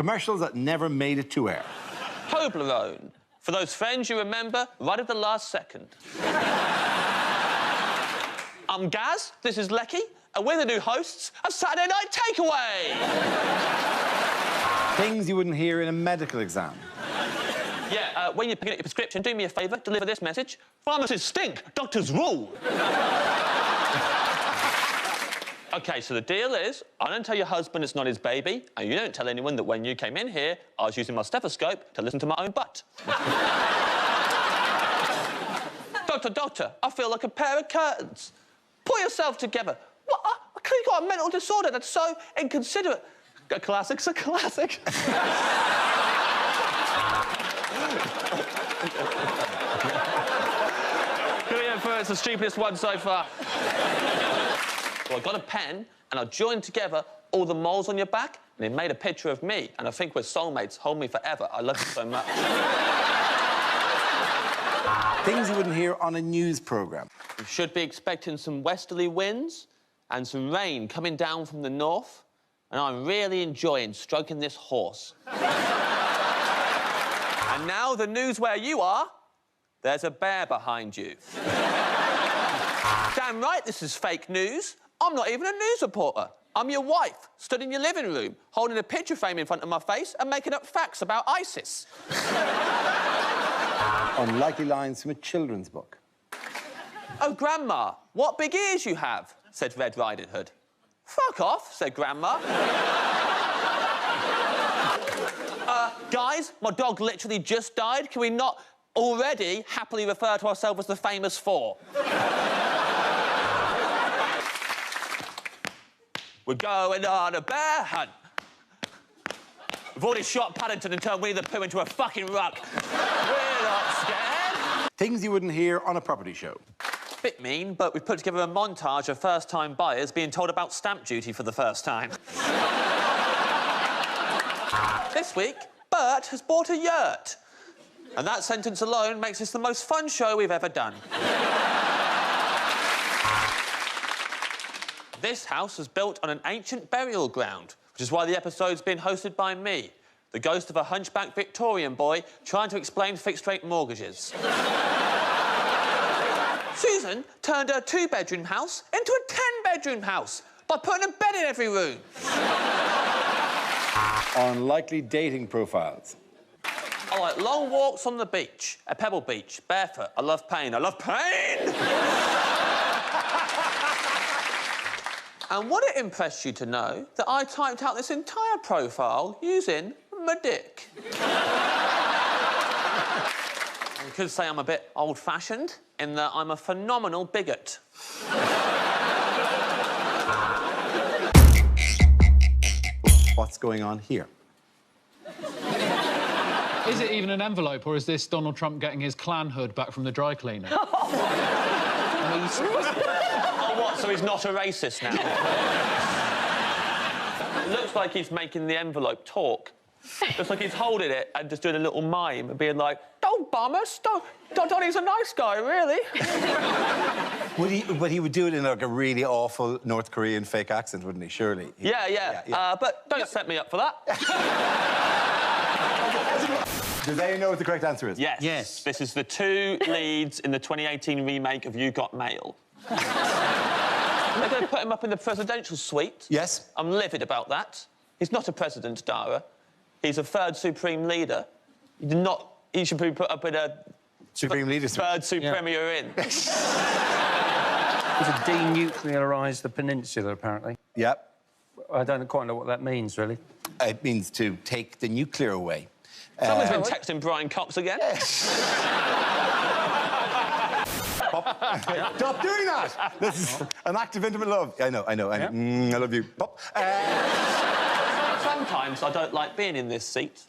Commercials that never made it to air. Toblerone. For those friends you remember right at the last second. I'm Gaz, this is Lecky, and we're the new hosts of Saturday Night Takeaway! Things you wouldn't hear in a medical exam. Yeah, when you're picking up your prescription, do me a favour, deliver this message. Pharmacists stink, doctors rule. OK, so the deal is, I don't tell your husband it's not his baby, and you don't tell anyone that when you came in here, I was using my stethoscope to listen to my own butt. Doctor, I feel like a pair of curtains. Pull yourself together. What? I clearly got a mental disorder that's so inconsiderate. A classic's a classic. It's the stupidest one so far. Well, I got a pen and I joined together all the moles on your back and it made a picture of me, and I think we're soulmates. Hold me forever. I love you so much. Things you wouldn't hear on a news programme. We should be expecting some westerly winds and some rain coming down from the north, and I'm really enjoying stroking this horse. And now the news where you are, there's a bear behind you. Damn right this is fake news. I'm not even a news reporter. I'm your wife, stood in your living room, holding a picture frame in front of my face and making up facts about ISIS. Unlikely lines from a children's book. Oh, Grandma, what big ears you have, said Red Riding Hood. Fuck off, said Grandma. Guys, my dog literally just died. Can we not already happily refer to ourselves as the famous four? We're going on a bear hunt. We've already shot Paddington and turned Winnie the Pooh into a fucking ruck. We're not scared. Things you wouldn't hear on a property show. Bit mean, but we've put together a montage of first-time buyers being told about stamp duty for the first time. This week, Bert has bought a yurt. And that sentence alone makes this the most fun show we've ever done. This house was built on an ancient burial ground, which is why the episode's been hosted by me, the ghost of a hunchback Victorian boy trying to explain fixed-rate mortgages. Susan turned her two-bedroom house into a 10-bedroom house by putting a bed in every room. Unlikely dating profiles. I like long walks on the beach, a pebble beach, barefoot. I love pain. I love pain! And would it impress you to know that I typed out this entire profile using my dick? You could say I'm a bit old-fashioned in that I'm a phenomenal bigot. What's going on here? Is it even an envelope, or is this Donald Trump getting his clan hood back from the dry cleaner? Oh, what, so he's not a racist now? It looks like he's making the envelope talk. Looks like he's holding it and just doing a little mime and being like, don't bomb us, Donnie's a nice guy, really. But he would do it in, like, a really awful North Korean fake accent, wouldn't he? Surely. Yeah. But don't set me up for that. Does anyone know what the correct answer is? Yes. This is the two leads in the 2018 remake of You Got Mail. They're going to put him up in the presidential suite. Yes. I'm livid about that. He's not a president, Dara. He's a third supreme leader. He should be put up in a... Supreme leader suite. Third Supremier in. It's to denuclearise the peninsula, apparently. Yep. I don't quite know what that means, really. It means to take the nuclear away. Someone's been texting Brian Cox again. Stop doing that! This is an act of intimate love. I know. I love you. Pop. Sometimes I don't like being in this seat.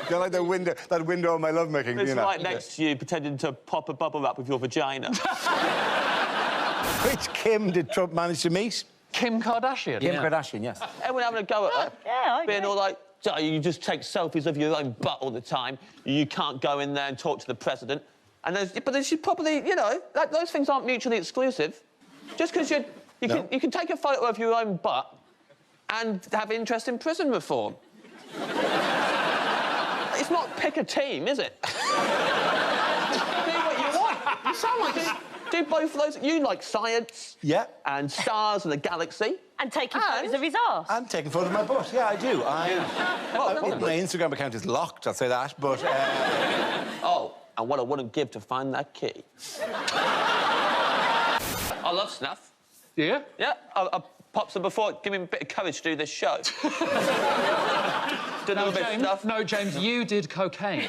Don't like that window of my lovemaking, It's you know. right next to you, pretending to pop a bubble wrap with your vagina. Which Kim did Trump manage to meet? Kim Kardashian? Kim Kardashian, yes. Everyone having a go at her. Yeah, Being all like, "Oh, you just take selfies of your own butt all the time. You can't go in there and talk to the president." And but then she probably, you know, those things aren't mutually exclusive. Just because you can take a photo of your own butt and have interest in prison reform. It's not pick a team, is it? Do what you want. You sound like it. Do both of those. You like science. Yeah. And stars and the galaxy. And taking photos of his arse. I'm taking photos of my butt. Yeah, I do. My Instagram account is locked, I'll say that, but... Oh, and what I wouldn't give to find that key. I love snuff. Do you? Yeah, I pop some before. Give me a bit of courage to do this show. Do a bit of snuff. No, James, you did cocaine.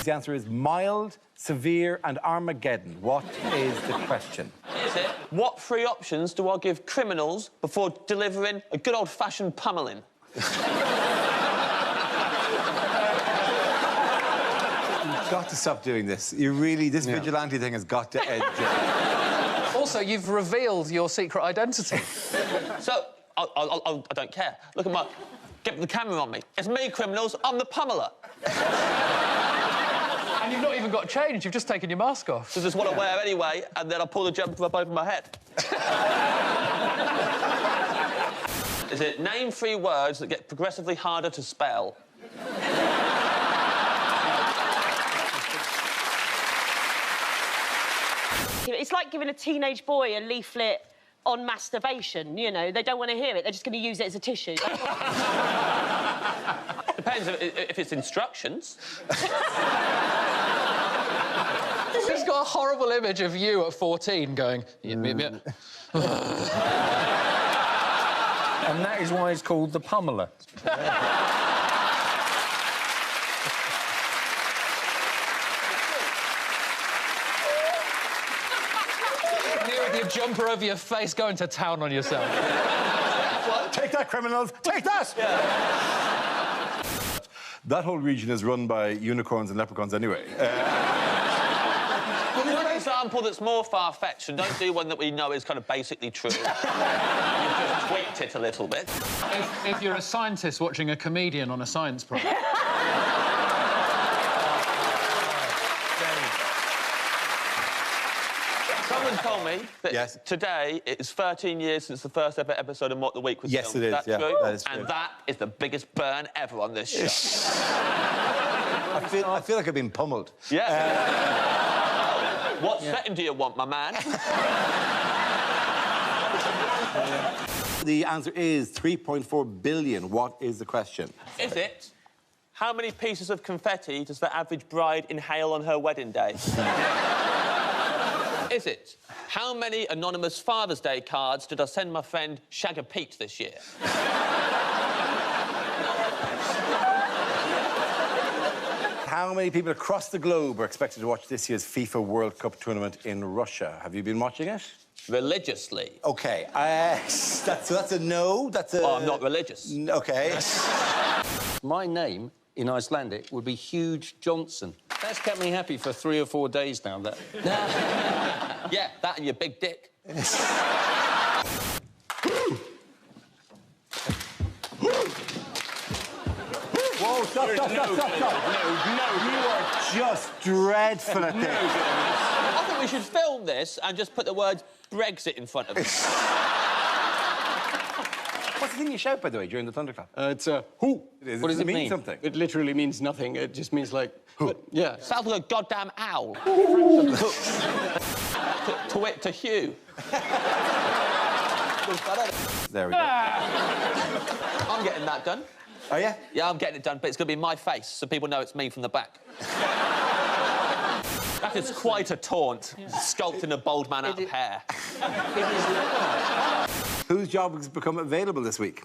The answer is mild, severe and Armageddon. What is the question? Is it? What three options do I give criminals before delivering a good old-fashioned pummeling? You've got to stop doing this. You really... This vigilante thing has got to end. Also, you've revealed your secret identity. So, I don't care. Look at my... Get the camera on me. It's me, criminals. I'm the pummeler. And you've not even got changed. You've just taken your mask off. This is what I wear anyway, and then I pull the jumper up over my head. Is it name three words that get progressively harder to spell? It's like giving a teenage boy a leaflet on masturbation, you know. They don't want to hear it. They're just going to use it as a tissue. Depends if it's instructions. He's got a horrible image of you at 14 going... And that is why it's called the pummeler. Here with your jumper over your face, going to town on yourself. Take that, criminals! Take that! Yeah. That whole region is run by unicorns and leprechauns anyway. Do an example that's more far-fetched, and don't do one that we know is kind of basically true. You've just tweaked it a little bit. If you're a scientist watching a comedian on a science project... Someone told me that today it is 13 years since the first ever episode of What the Week was filmed. Yes, it is. That's yeah, true? that is true. And that is the biggest burn ever on this show. I feel like I've been pummeled. Yeah. What setting do you want, my man? The answer is 3.4 billion. What is the question? Is it? How many pieces of confetti does the average bride inhale on her wedding day? Is it? How many anonymous Father's Day cards did I send my friend Shagger Pete this year? How many people across the globe are expected to watch this year's FIFA World Cup tournament in Russia? Have you been watching it? Religiously. OK. That's a no. That's a... Oh, I'm not religious. OK. My name in Icelandic would be Huge Johnson. That's kept me happy for 3 or 4 days now, that. Yeah, that and your big dick. Whoa, stop. No. You are just dreadful at this. I think we should film this and just put the words Brexit in front of it. What's the thing you shout, by the way, during the thunderclap? It's a who. What does it mean? Something? It literally means nothing. It just means, like... Who? Yeah. Sounds like a goddamn owl. To wit, to Hugh. There we go. I'm getting that done. Oh, yeah? Yeah, I'm getting it done, but it's going to be my face, so people know it's me from the back. That is quite a taunt, sculpting a bald man out of hair. Whose job has become available this week?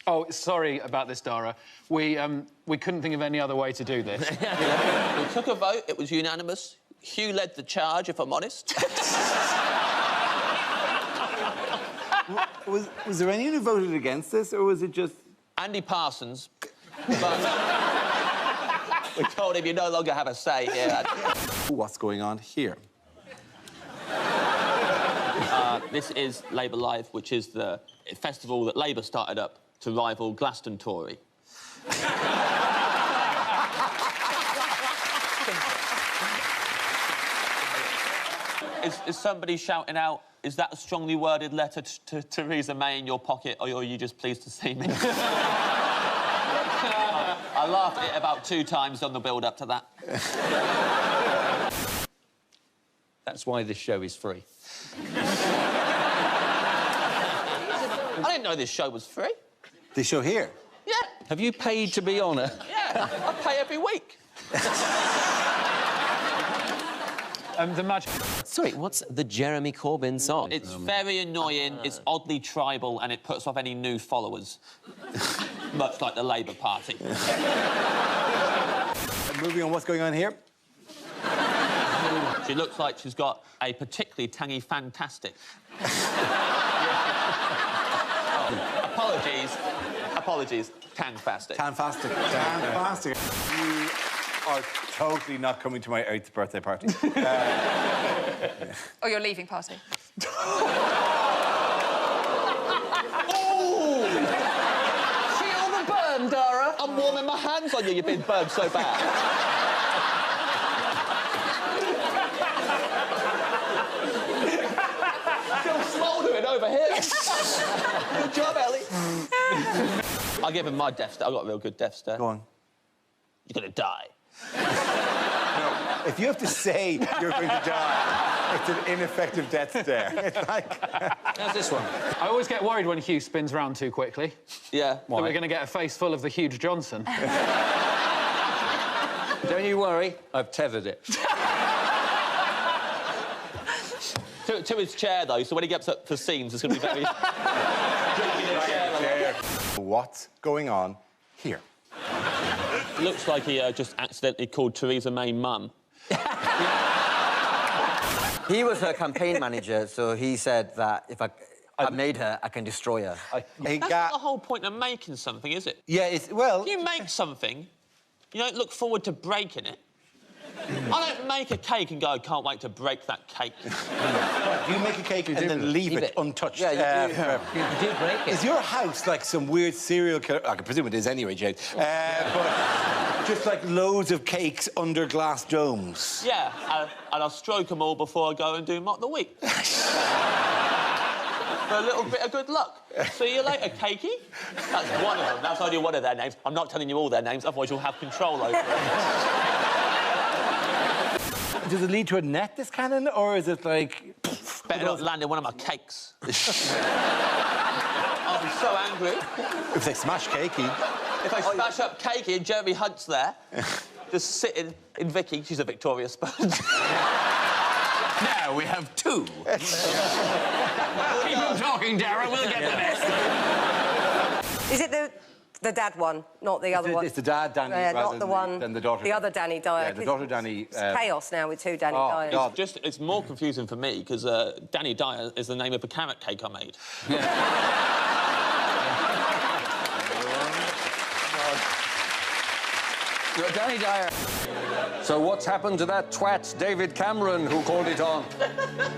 Oh, sorry about this, Dara. We couldn't think of any other way to do this. We took a vote, it was unanimous. Hugh led the charge, if I'm honest. Was there anyone who voted against this, or was it just... Andy Parsons. But we told him you no longer have a say here. What's going on here? This is Labour Live, which is the festival that Labour started up to rival Glastonbury. Is somebody shouting out, is that a strongly worded letter to Theresa May in your pocket, or are you just pleased to see me? I laughed at it about 2 times on the build-up to that. That's why this show is free. I didn't know this show was free. This show here? Yeah. Have you paid to be on it? Yeah, I pay every week. The magic... Sorry, what's the Jeremy Corbyn song? It's very annoying, it's oddly tribal, and it puts off any new followers. Much like the Labour Party. Moving on, what's going on here? She looks like she's got a particularly tangy fantastic. Apologies, Tangfastic. Fantastic. Fantastic. You are totally not coming to my 8th birthday party. Or your leaving party. Feel the burn, Dara. I'm warming my hands on you, you've been burned so bad. Still smouldering over here. Good job, Ellie. I'll give him my death stare. I've got a real good death stare. Go on. You're gonna die. No, if you have to say you're going to die, it's an ineffective death stare. It's like... How's this one? I always get worried when Hugh spins round too quickly. Yeah. That we're going to get a face full of the huge Johnson. Don't you worry, I've tethered it. To his chair, though, so when he gets up for scenes, it's going to be very... What's going on here? It looks like he just accidentally called Theresa May mum. He was her campaign manager, so he said that if I made her, I can destroy her. That's not the whole point of making something, is it? Yeah, it's... Well... If you make something, you don't look forward to breaking it. I don't make a cake and go, I can't wait to break that cake. You make a cake and then leave it untouched. Yeah, you do break it. Is your house like some weird serial killer? I can presume it is anyway, Jade. But just like loads of cakes under glass domes. Yeah, and I'll stroke them all before I go and do Mock the Week. For a little bit of good luck. See you later, Cakey. That's one of them. That's only one of their names. I'm not telling you all their names, otherwise you'll have control over it. Does it lead to a net, this cannon, or is it like... Better not land in one of my cakes. I'll be so angry. If they smash Cakey... If I smash up Cakey and Jeremy Hunt's there, just sitting in Vicky, she's a Victoria sponge. Now we have 2. Keep on talking, Dara, we'll get the best. Is it the dad one, not the other one? It's the dad, Danny, not the one... than the daughter. The other Danny Dyer. Yeah, the daughter, Danny... It's chaos now with 2 Danny Dyers. God. It's more confusing for me, because Danny Dyer is the name of a carrot cake I made. You're Danny Dyer. So what's happened to that twat David Cameron who called it on?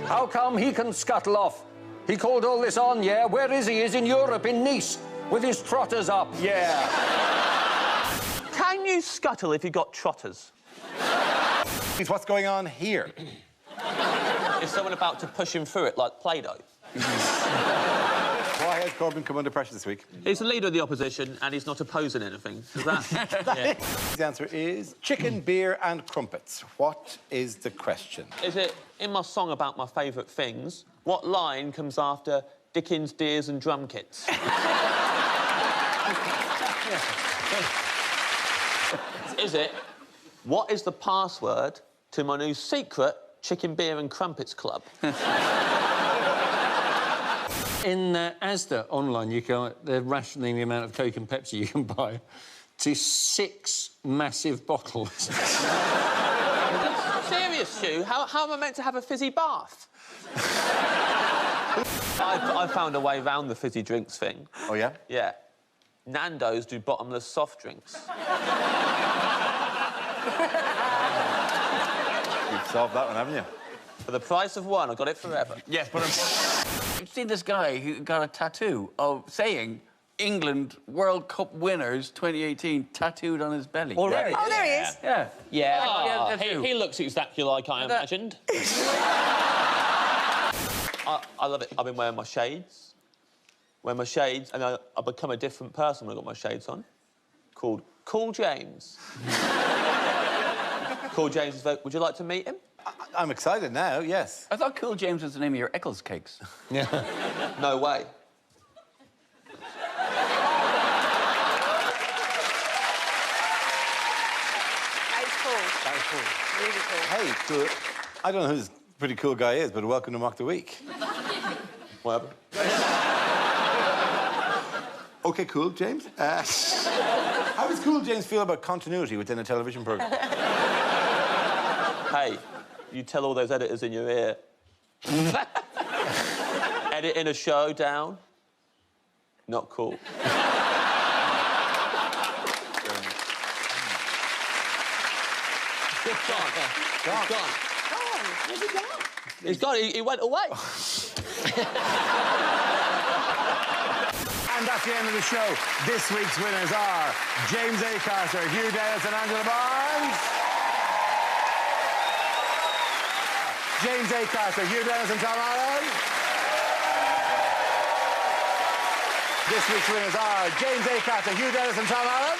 How come he can scuttle off? He called all this on, yeah? Where is he? He's in Europe, in Nice, with his trotters up, yeah. Can you scuttle if you got trotters? What's going on here? Is someone about to push him through it like Play-Doh? Why has Corbyn come under pressure this week? He's the leader of the opposition and he's not opposing anything. Is that... yeah. The answer is chicken, beer and crumpets. What is the question? Is it, in my song about my favourite things, what line comes after Dickens, Deers and Drum Kits? Is it, what is the password to my new secret chicken, beer and crumpets club? In Asda online, they're rationing the amount of Coke and Pepsi you can buy to 6 massive bottles. Serious, Stu? How am I meant to have a fizzy bath? I found a way around the fizzy drinks thing. Oh, yeah? Yeah. Nando's do bottomless soft drinks. You've solved that one, haven't you? For the price of one, I got it forever. Yes, but you've seen this guy who got a tattoo of saying England World Cup winners 2018 tattooed on his belly. Already? Oh, there he is. Yeah. Yeah. He looks exactly like I imagined. I love it. I've been wearing my shades. Wearing my shades, and I become a different person when I've got my shades on. Called Cool James. Cool James is would you like to meet him? I'm excited now, yes. I thought Cool James was the name of your Eccles cakes. Yeah. No way. That is cool. That was cool. Really cool. Hey, cool. I don't know who this pretty cool guy is, but welcome to Mock the Week. Whatever. OK, cool, James. How does Cool James feel about continuity within a television programme? Hey, you tell all those editors in your ear. Editing a show down, not cool. He's gone. He's gone. Where's he gone? He's gone. He went away. And that's the end of the show. This week's winners are James Acaster, Hugh Dennis and Angela Barnes. James Acaster, Hugh Dennis and Tom Allen. This week's winners are James Acaster, Hugh Dennis and Tom Allen.